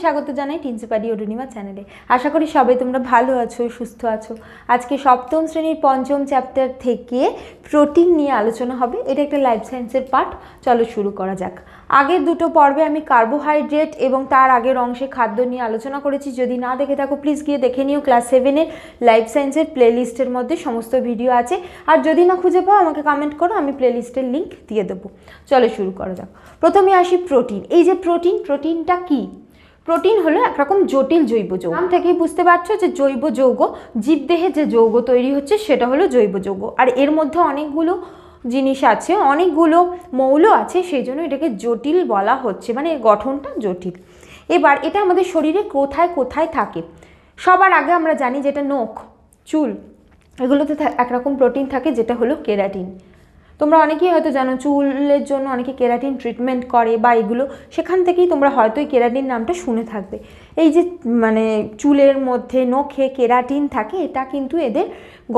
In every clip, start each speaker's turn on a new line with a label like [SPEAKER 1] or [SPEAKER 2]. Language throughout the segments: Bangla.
[SPEAKER 1] স্বাগত জানাই টিনসিপাডি অরুণিমা চ্যানেলে। আশা করি সবাই তোমরা ভালো আছো, সুস্থ আছো। আজকে সপ্তম শ্রেণীর পঞ্চম চ্যাপ্টার থেকে প্রোটিন নিয়ে আলোচনা হবে। এটা একটা লাইফ সায়েন্সের পার্ট। চলো শুরু করা যাক। আগের দুটো পর্বে আমি কার্বোহাইড্রেট এবং তার আগের অংশে খাদ্য নিয়ে আলোচনা করেছি। যদি না দেখে থাকো প্লিজ গিয়ে দেখে নিও। ক্লাস 7-এর লাইফ সায়েন্সের প্লেলিস্টের মধ্যে সমস্ত ভিডিও আছে। আর যদি না খুঁজে পাও আমাকে কমেন্ট করো, আমি প্লেলিস্টের লিঙ্ক দিয়ে দেবো। চলো শুরু করা যাক। প্রথমে আসি প্রোটিন। এই যে প্রোটিনটা কি? প্রোটিন হলো একরকম জটিল জৈব যৌগ। নাম থেকেই বুঝতে পারছো যে জৈব যৌগ, জীবদেহে যে যৌগ তৈরি হচ্ছে সেটা হলো জৈব যৌগ। আর এর মধ্যে অনেকগুলো জিনিস আছে, অনেকগুলো মৌল আছে, সেই জন্য এটাকে জটিল বলা হচ্ছে, মানে এর গঠনটা জটিল। এবার এটা আমাদের শরীরে কোথায় কোথায় থাকে? সবার আগে আমরা জানি যেটা নখ, চুল, এগুলোতে একরকম প্রোটিন থাকে যেটা হলো কেরাটিন। তোমরা অনেকেই হয়তো জানো চুলের জন্য অনেকে কেরাটিন ট্রিটমেন্ট করে বা এগুলো, সেখান থেকেই তোমরা হয়তো এই কেরাটিন নামটা শুনে থাকবে। এই যে মানে চুলের মধ্যে নখে কেরাটিন থাকে, এটা কিন্তু এদের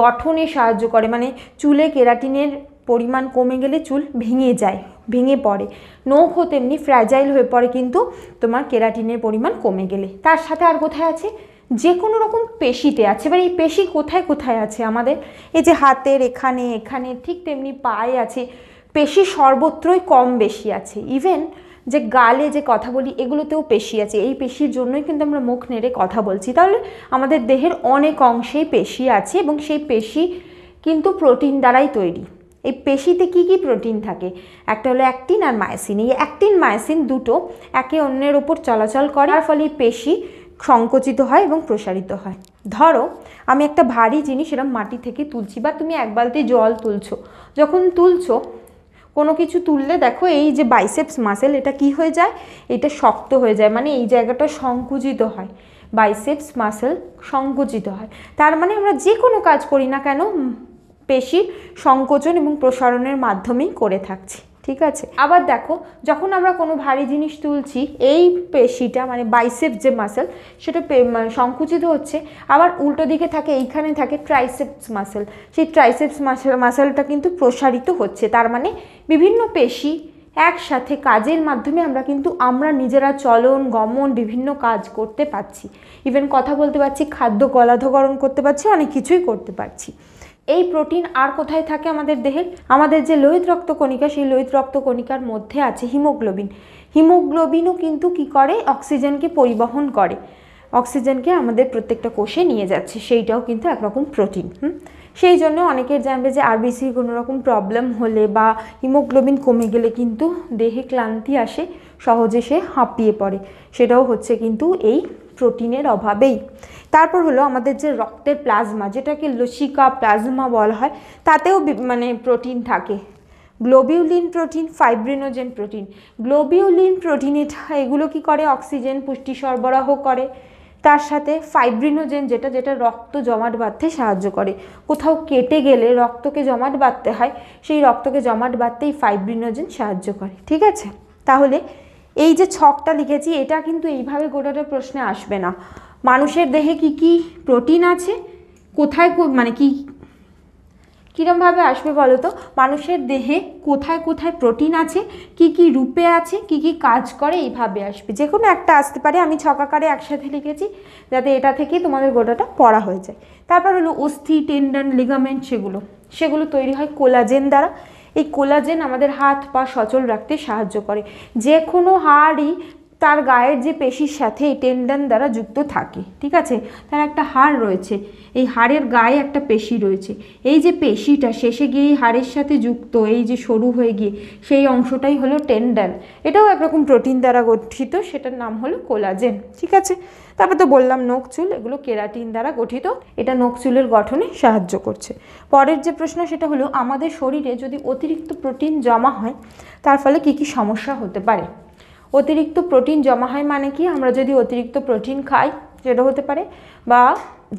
[SPEAKER 1] গঠনে সাহায্য করে। মানে চুলে কেরাটিনের পরিমাণ কমে গেলে চুল ভেঙে যায়, ভেঙে পড়ে। নখও তেমনি ফ্র্যাজাইল হয়ে পড়ে কিন্তু তোমার কেরাটিনের পরিমাণ কমে গেলে। তার সাথে আর কোথায় আছে? যে কোনো রকম পেশিতে আছে। এবার এই পেশি কোথায় কোথায় আছে আমাদের? এই যে হাতের এখানে এখানে, ঠিক তেমনি পায়ে আছে। পেশি সর্বত্রই কম বেশি আছে। ইভেন যে গালে যে কথা বলি এগুলোতেও পেশি আছে। এই পেশির জন্যই কিন্তু আমরা মুখ নেড়ে কথা বলছি। তাহলে আমাদের দেহের অনেক অংশেই পেশি আছে এবং সেই পেশি কিন্তু প্রোটিন দ্বারাই তৈরি। এই পেশিতে কি কি প্রোটিন থাকে? একটা হলো অ্যাক্টিন আর মায়োসিন। এই অ্যাক্টিন মায়োসিন দুটো একে অন্যের ওপর চলাচল করে, তার ফলে পেশি সংকুচিত হয় এবং প্রসারিত হয়। ধরো আমি একটা ভারী জিনিস এরকম মাটি থেকে তুলছি, বা তুমি এক বালতি জল তুলছো। যখন তুলছো, কোনো কিছু তুললে দেখো এই যে বাইসেপস মাসেল, এটা কি হয়ে যায়? এটা শক্ত হয়ে যায়, মানে এই জায়গাটা সংকুচিত হয়। বাইসেপস মাসেল সংকুচিত হয়। তার মানে আমরা যে কোনো কাজ করি না কেন পেশির সংকোচন এবং প্রসারণের মাধ্যমেই করে থাকছি। ঠিক আছে। আবার দেখো যখন আমরা কোনো ভারী জিনিস তুলছি, এই পেশিটা মানে বাইসেপস যে মাসেল সেটা সংকুচিত হচ্ছে। আবার উল্টো দিকে থাকে, এইখানে থাকে ট্রাইসেপস মাসেল। সেই ট্রাইসেপস মাসেলটা কিন্তু প্রসারিত হচ্ছে। তার মানে বিভিন্ন পেশি একসাথে কাজের মাধ্যমে আমরা নিজেরা চলন গমন বিভিন্ন কাজ করতে পারছি। ইভেন কথা বলতে পারছি, খাদ্য গলাধঃকরণ করতে পারছি, অনেক কিছুই করতে পারছি। এই প্রোটিন আর কোথায় থাকে আমাদের দেহের? আমাদের যে লোহিত রক্তকণিকা, সেই লোহিত রক্তকণিকার মধ্যে আছে হিমোগ্লোবিন। হিমোগ্লোবিনও কিন্তু কি করে? অক্সিজেনকে পরিবহন করে, অক্সিজেনকে আমাদের প্রত্যেকটা কোষে নিয়ে যাচ্ছে, সেইটাও কিন্তু একরকম প্রোটিন। সেই জন্য অনেকের জানবে যে আরবিসি কোনো রকম প্রবলেম হলে বা হিমোগ্লোবিন কমে গেলে কিন্তু দেহে ক্লান্তি আসে, সহজে সে হাঁপিয়ে পড়ে। সেটাও হচ্ছে কিন্তু এই প্রোটিনের অভাবেই। তারপর হলো আমাদের যে রক্তের প্লাজমা, যেটাকে লসিকা প্লাজমা বলা হয়, তাতেও মানে প্রোটিন থাকে। Globulin protein, fibrinogen protein. Globulin protein এগুলো কি করে? অক্সিজেন পুষ্টি সরবরাহ করে। তার সাথে ফাইব্রিনোজেন যেটা রক্ত জমাট বাঁধতে সাহায্য করে। কোথাও কেটে গেলে রক্তকে জমাট বাঁধতে হয়, সেই রক্তকে জমাট বাঁধতেই ফাইব্রিনোজেন সাহায্য করে। ঠিক আছে। তাহলে এই যে ছকটা লিখেছি, এটা কিন্তু এইভাবে গোটাটা প্রশ্নে আসবে না। মানুষের দেহে কি কি প্রোটিন আছে, কোথায় মানে কীরমভাবে আসবে বলো তো? মানুষের দেহে কোথায় কোথায় প্রোটিন আছে, কি কি রূপে আছে, কি কি কাজ করে, এইভাবে আসবে। যে কোনো একটা আসতে পারে। আমি ছকাকারে একসাথে লিখেছি যাতে এটা থেকেই তোমাদের গোটাটা পড়া হয়ে যায়। তারপর হলো অস্থি, টেন্ডন, লিগামেন্ট, সেগুলো তৈরি হয় কোলাজেন দ্বারা। এই কোলাজেন আমাদের হাত পা সচল রাখতে সাহায্য করে। যে কোনো হাড়ই তার গায়ের যে পেশির সাথে এই টেন্ডন দ্বারা যুক্ত থাকে। ঠিক আছে। তার একটা হাড় রয়েছে, এই হাড়ের গায়ে একটা পেশি রয়েছে। এই যে পেশিটা শেষে গিয়ে এই হাড়ের সাথে যুক্ত, এই যে সরু হয়ে গিয়ে সেই অংশটাই হলো টেন্ডন। এটাও একরকম প্রোটিন দ্বারা গঠিত, সেটার নাম হলো কোলাজেন। ঠিক আছে। তারপর তো বললাম নখ চুল, এগুলো কেরাটিন দ্বারা গঠিত, এটা নখ চুলের গঠনে সাহায্য করছে। পরের যে প্রশ্ন সেটা হলো আমাদের শরীরে যদি অতিরিক্ত প্রোটিন জমা হয় তার ফলে কি কি সমস্যা হতে পারে? অতিরিক্ত প্রোটিন জমা হয় মানে কি? আমরা যদি অতিরিক্ত প্রোটিন খাই সেটা হতে পারে, বা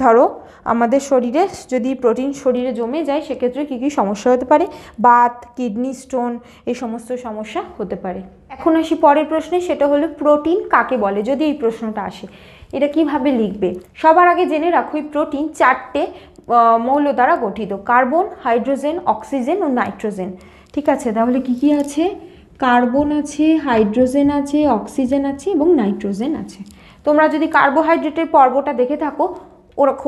[SPEAKER 1] ধরো আমাদের শরীরে যদি প্রোটিন শরীরে জমে যায় সেক্ষেত্রে কী কী সমস্যা হতে পারে? বাত, কিডনি স্টোন, এই সমস্ত সমস্যা হতে পারে। এখন আসি পরের প্রশ্নে, সেটা হলো প্রোটিন কাকে বলে? যদি এই প্রশ্নটা আসে এটা কিভাবে লিখবে? সবার আগে জেনে রাখো এই প্রোটিন 4টে মৌল দ্বারা গঠিত: কার্বন, হাইড্রোজেন, অক্সিজেন ও নাইট্রোজেন। ঠিক আছে। তাহলে কি কি আছে? কার্বন আছে, হাইড্রোজেন আছে, অক্সিজেন আছে এবং নাইট্রোজেন আছে। তোমরা যদি কার্বোহাইড্রেটের পর্বটা দেখে থাকো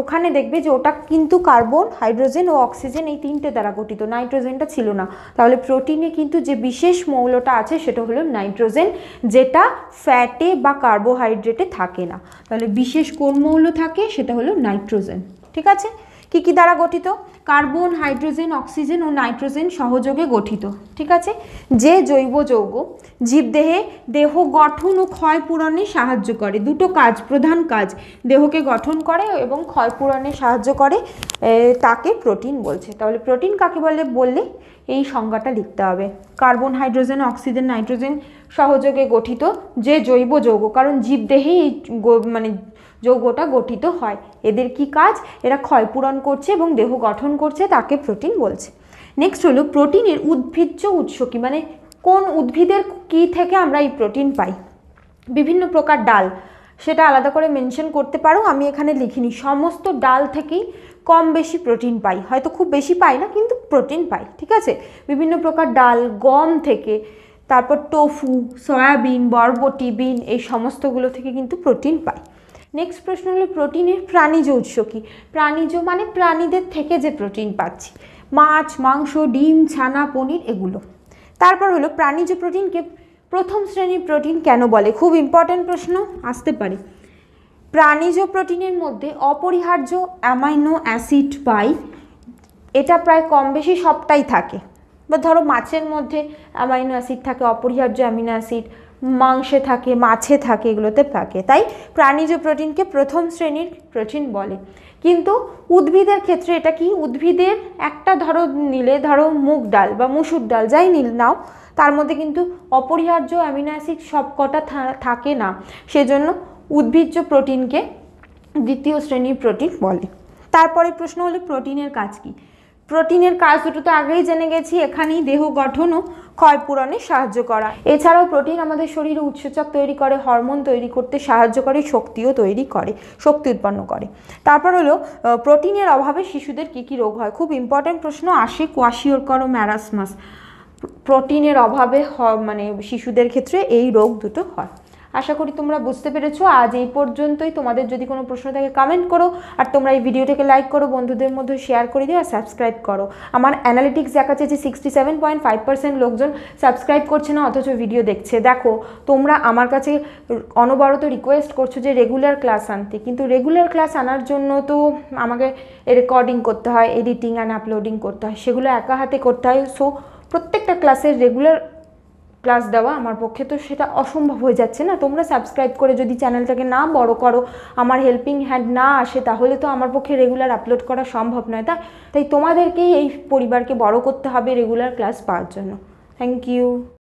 [SPEAKER 1] ওখানে দেখবে যে ওটা কিন্তু কার্বন, হাইড্রোজেন ও অক্সিজেন এই তিনটে দ্বারা গঠিত, নাইট্রোজেনটা ছিল না। তাহলে প্রোটিনে কিন্তু যে বিশেষ মৌলটা আছে সেটা হলো নাইট্রোজেন, যেটা ফ্যাটে বা কার্বোহাইড্রেটে থাকে না। তাহলে বিশেষ কোন মৌল থাকে সেটা হলো নাইট্রোজেন। ঠিক আছে, কি কি দ্বারা গঠিত? কার্বন, হাইড্রোজেন, অক্সিজেন ও নাইট্রোজেন সহযোগে গঠিত। ঠিক আছে, যে জৈব যৌগ জীবদেহে দেহ গঠন ও ক্ষয় পূরণে সাহায্য করে, দুটো কাজ, প্রধান কাজ, দেহকে গঠন করে এবং ক্ষয় পূরণে সাহায্য করে, তাকে প্রোটিন বলছে। তাহলে প্রোটিন কাকে বললে এই সংজ্ঞাটা লিখতে হবে। কার্বন, হাইড্রোজেন, অক্সিজেন, নাইট্রোজেন সহযোগে গঠিত যে জৈব যৌগ, কারণ জীবদেহেই এই মানে যৌগটা গঠিত হয়। এদের কি কাজ? এরা ক্ষয়পূরণ করছে এবং দেহ গঠন করছে, তাকে প্রোটিন বলছে। নেক্সট হলো প্রোটিনের উদ্ভিজ্জ উৎস কি, মানে কোন উদ্ভিদের কি থেকে আমরা এই প্রোটিন পাই? বিভিন্ন প্রকার ডাল, সেটা আলাদা করে মেনশন করতে পারো, আমি এখানে লিখিনি। সমস্ত ডাল থেকেই কম বেশি প্রোটিন পাই, হয়তো খুব বেশি পাই না কিন্তু প্রোটিন পাই। ঠিক আছে, বিভিন্ন প্রকার ডাল, গম থেকে, তারপর টোফু, সয়াবিন, বরবটি, বিন, এই সমস্তগুলো থেকে কিন্তু প্রোটিন পাই। নেক্সট প্রশ্ন হলো প্রোটিনের প্রাণীজ উৎস কি? প্রাণীজ মানে প্রাণীদের থেকে যে প্রোটিন পাচ্ছি, মাছ, মাংস, ডিম, ছানা, পনির, এগুলো। তারপর হলো প্রাণীজ প্রোটিনকে প্রথম শ্রেণীর প্রোটিন কেন বলে? খুব ইম্পর্ট্যান্ট প্রশ্ন, আসতে পারে। প্রাণীজ প্রোটিনের মধ্যে অপরিহার্য অ্যামাইনো অ্যাসিড পাই, এটা প্রায় কম বেশি সবটাই থাকে। বা ধরো মাছের মধ্যে অ্যামাইনো অ্যাসিড থাকে, অপরিহার্য অ্যামিনো অ্যাসিড, মাংসে থাকে, মাছে থাকে, এগুলোতে থাকে। তাই প্রাণীজ প্রোটিনকে প্রথম শ্রেণীর প্রোটিন বলে। কিন্তু উদ্ভিদের ক্ষেত্রে এটা কি? উদ্ভিদের একটা ধরো নিলে, ধরো মুগ ডাল বা মুসুর ডাল, যাই নাও, তার মধ্যে কিন্তু অপরিহার্য অ্যামিনো অ্যাসিড সব কটা থাকে না, সেজন্য উদ্ভিজ্জ প্রোটিনকে দ্বিতীয় শ্রেণীর প্রোটিন বলে। তারপরে প্রশ্ন হলো প্রোটিনের কাজ কি? প্রোটিনের কাজ দুটো তো আগেই জেনে গেছি, এখানেই দেহ গঠন ও ক্ষয় পূরণে সাহায্য করা। এছাড়াও প্রোটিন আমাদের শরীরে উৎসেচক তৈরি করে, হরমোন তৈরি করতে সাহায্য করে, শক্তিও তৈরি করে, শক্তি উৎপন্ন করে। তারপর হলো প্রোটিনের অভাবে শিশুদের কি কি রোগ হয়? খুব ইম্পর্ট্যান্ট প্রশ্ন আসে, কোয়াশিওরকর ও ম্যারাসমাস। প্রোটিনের অভাবে মানে শিশুদের ক্ষেত্রে এই রোগ দুটো হয়। আশা করি তোমরা বুঝতে পেরেছো। আজ এই পর্যন্তই। তোমাদের যদি কোনো প্রশ্ন থাকে কমেন্ট করো, আর তোমরা এই ভিডিওটাকে লাইক করো, বন্ধুদের মধ্যে শেয়ার করে দিও, আর সাবস্ক্রাইব করো। আমার অ্যানালিটিক্স দেখাচ্ছে যে 67.5% লোকজন সাবস্ক্রাইব করছে না, অথচ ভিডিও দেখছে। দেখো, তোমরা আমার কাছে অনবরত রিকোয়েস্ট করছো যে রেগুলার ক্লাস আনতে, কিন্তু রেগুলার ক্লাস আনার জন্য তো আমাকে রেকর্ডিং করতে হয়, এডিটিং অ্যান্ড আপলোডিং করতে হয়, সেগুলো একা হাতে করতে হয়। সো প্রত্যেকটা ক্লাসের রেগুলার ক্লাস দেওয়া আমার পক্ষে তো সেটা অসম্ভব হয়ে যাচ্ছে না। তোমরা সাবস্ক্রাইব করে যদি চ্যানেলটাকে না বড় করো, আমার হেল্পিং হ্যান্ড না আসে, তাহলে তো আমার পক্ষে রেগুলার আপলোড করা সম্ভব নয়। তাই তোমাদেরকেই এই পরিবারকে বড় করতে হবে রেগুলার ক্লাস পাওয়ার জন্য। Thank you.